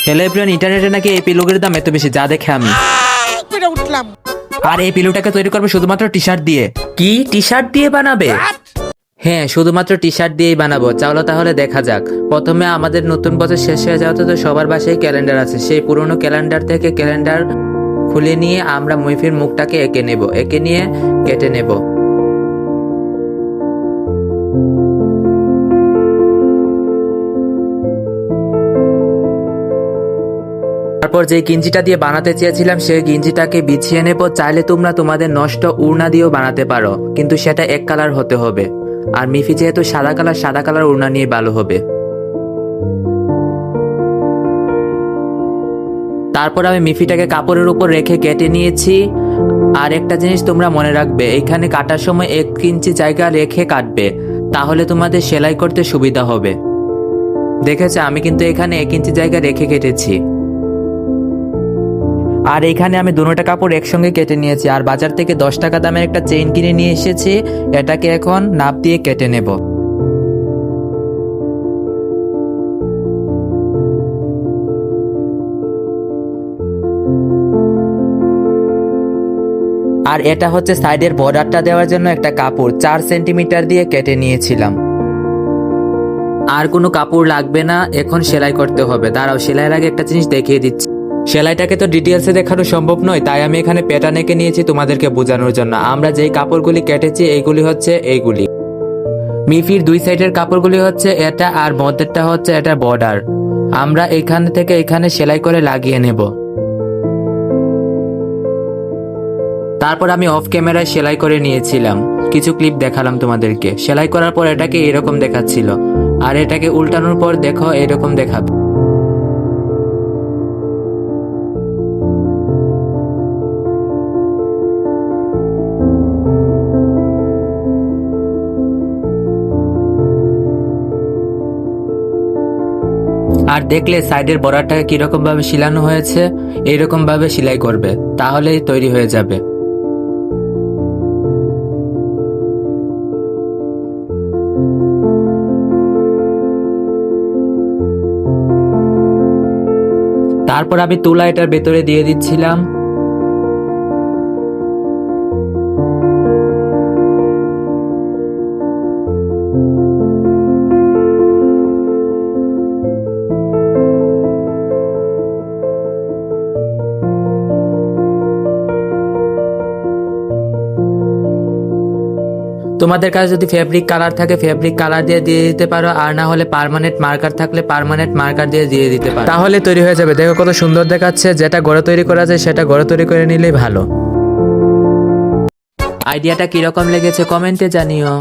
Hello everyone, ইন্টারনেটে নাকি এই পিলোগুলোর দাম এত বেশি, যা দেখে আমি উঠলাম। আর এই পিলোটাকে তৈরি করবে শুধুমাত্র টি শার্ট দিয়ে। কি টি শার্ট দিয়ে বানাবে? হ্যাঁ, শুধুমাত্র টি শার্ট দিয়েই বানাবো। চলো তাহলে দেখা যাক। প্রথমে আমাদের নতুন বছর শেষ হয়ে যাওয়াতে তো সবার বাসায় ক্যালেন্ডার আছে। সেই পুরনো ক্যালেন্ডার থেকে ক্যালেন্ডার খুলে নিয়ে আমরা মুইফির মুখটাকে এঁকে নেব, এঁকে নিয়ে কেটে নেব। তারপর যে গিঞ্জিটা দিয়ে বানাতে চেয়েছিলাম সেই গিঞ্জিটাকে বিছিয়ে নেব। চাইলে তোমরা তোমাদের নষ্ট উড়না দিয়েও বানাতে পারো, কিন্তু সেটা এক কালার হতে হবে। আর মিফি যেহেতু সাদা কালার উড়না নিয়ে ভালো হবে। তারপর আমি মিফিটাকে কাপড়ের উপর রেখে কেটে নিয়েছি। আর একটা জিনিস তোমরা মনে রাখবে, এখানে কাটার সময় 1 ইঞ্চি জায়গা রেখে কাটবে, তাহলে তোমাদের সেলাই করতে সুবিধা হবে। দেখেছো, আমি কিন্তু এখানে 1 ইঞ্চি জায়গা রেখে কেটেছি। আর এখানে আমি দুটোটা কাপড় একসঙ্গে কেটে নিয়েছি। আর বাজার থেকে 10 টাকা দামের একটা চেইন কিনে নিয়ে এসেছি। এটাকে এখন নাপ দিয়ে কেটে নেব। আর এটা হচ্ছে সাইডের বর্ডারটা দেওয়ার জন্য একটা কাপড় 4 সেন্টিমিটার দিয়ে কেটে নিয়েছিলাম। আর কোনো কাপড় লাগবে না, এখন সেলাই করতে হবে। দাঁড়াও, সেলাইয়ের আগে একটা জিনিস দেখিয়ে দিচ্ছি। সেলাইটাকে তো ডিটেলসে দেখানো সম্ভব নয়, তাই আমি এখানে প্যাটার্ন এঁকে নিয়েছি তোমাদেরকে বোঝানোর জন্য। আমরা যেই কাপড়গুলি কেটেছি এইগুলি হচ্ছে এইগুলি। মিফির 2 সাইডের কাপড়গুলি হচ্ছে এটা, আর মধ্যেরটা হচ্ছে এটা বর্ডার। আমরা এখান থেকে এখানে সেলাই করে লাগিয়ে নেব। তারপর আমি অফ ক্যামেরায় সেলাই করে নিয়েছিলাম। কিছু ক্লিপ দেখালাম তোমাদেরকে। সেলাই করার পর এটাকে এরকম দেখাচ্ছিল, আর এটাকে উল্টানোর পর দেখো এরকম দেখাবে। আর দেখলে সাইডের বর্ডারটাকে কিরকম ভাবে শিলানো হয়েছে, এইরকম ভাবে সেলাই করবে, তাহলেই তৈরি হয়ে যাবে। তারপর আমি তুলা এটার ভেতরে দিয়ে দিচ্ছিলাম। তোমাদের কাছে যদি ফেব্রিক কালার থাকে ফেব্রিক কালার দিয়ে দিতে পারো, আর না হলে পার্মানেন্ট মার্কার থাকলে পার্মানেন্ট মার্কার দিয়ে দিতে পারো, তাহলে তৈরি হয়ে যাবে। দেখো কত সুন্দর দেখাচ্ছে। যেটা ঘরে তৈরি করা যায় সেটা ঘরে তৈরি করে নিলেই ভালো। আইডিয়াটা কিরকম লেগেছে কমেন্টে জানিও।